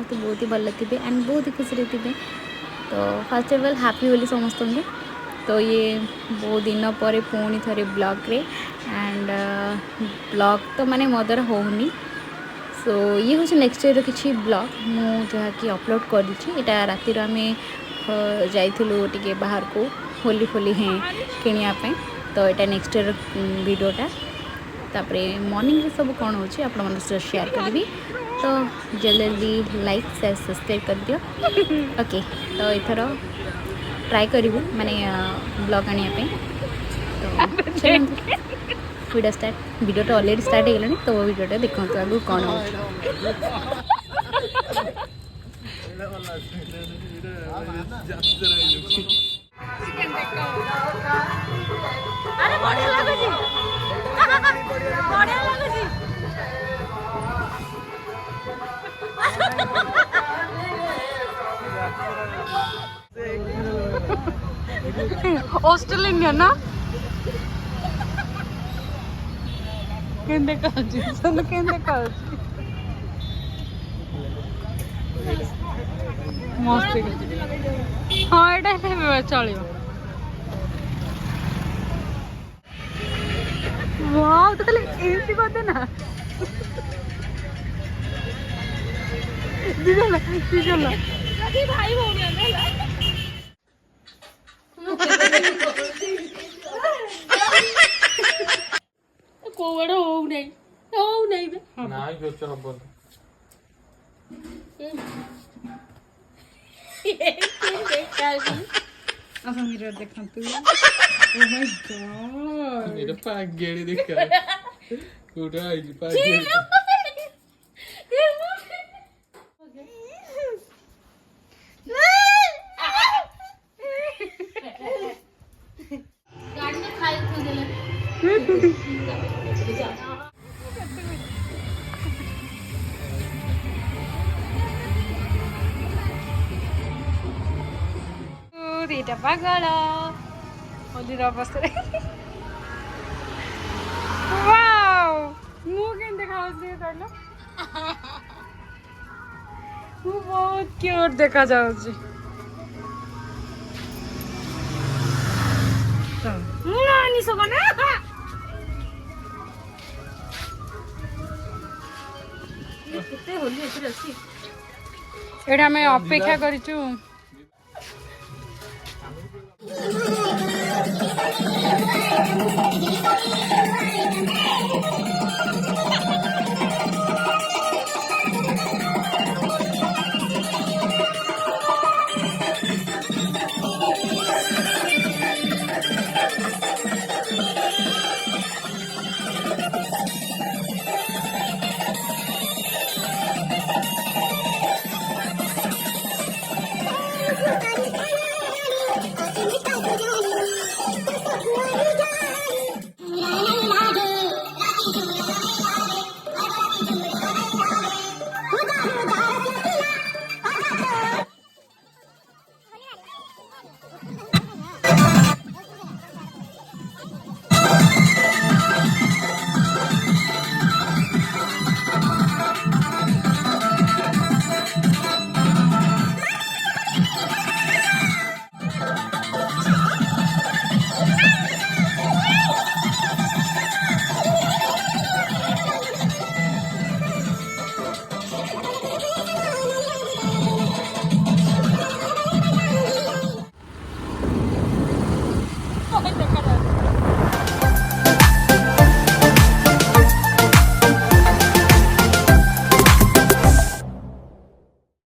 समस्त बहुत ही भल थे एंड बहुत ही खुशी थे। तो first of all happy Holi समस्त को। तो ये बहुत दिन पर पुणी थे ब्लॉग रे एंड ब्लॉग तो माने मो द्वारा होनी। सो ये हूँ नेक्स्ट ईयर किसी ब्लॉग मुझा कि अपलोड करा रातिर आम जाइलु टे बाहर को होली फोली हैं किणापी। तो यहाँ नेक्स्ट ईयर वीडियोटा तापरे मॉर्निंग रे सब कौन होची आप शेयर करी। तो जल्दी जल्दी लाइक शेयर सब्सक्राइब कर दियो। ओके तो इथर ट्राई करूँ माने ब्लॉग आने। तो चलते वीडियो स्टार्ट। वीडियो तो ऑलरेडी स्टार्ट हो गलानी। तो वीडियोटा देखो आगु कौन हो। अरे बढ़िया लागुची बढ़िया लागुची। ऑस्ट्रेलिया ना केंदे काजी सन केंदे काजी मस्त। हाँ ये चलो वाह तो खाली एमती करते ना भाई हो गया कोवड़ हो नहीं बे नाइ गोच हबन अब मिरर देखा तू। ओ माय गॉड मेरा पागेड़ी देखा कोड़ा आई पागेड़ी गाड़ी में खाई खो देले दीटा पागल होलीर अवस्था। वाओ मु केंते खाउसी कहलो मु बहुत क्यूट देखा जाउची। नानी सगना केते होली एथि अछि एडा मैं अपेक्षा करिचु।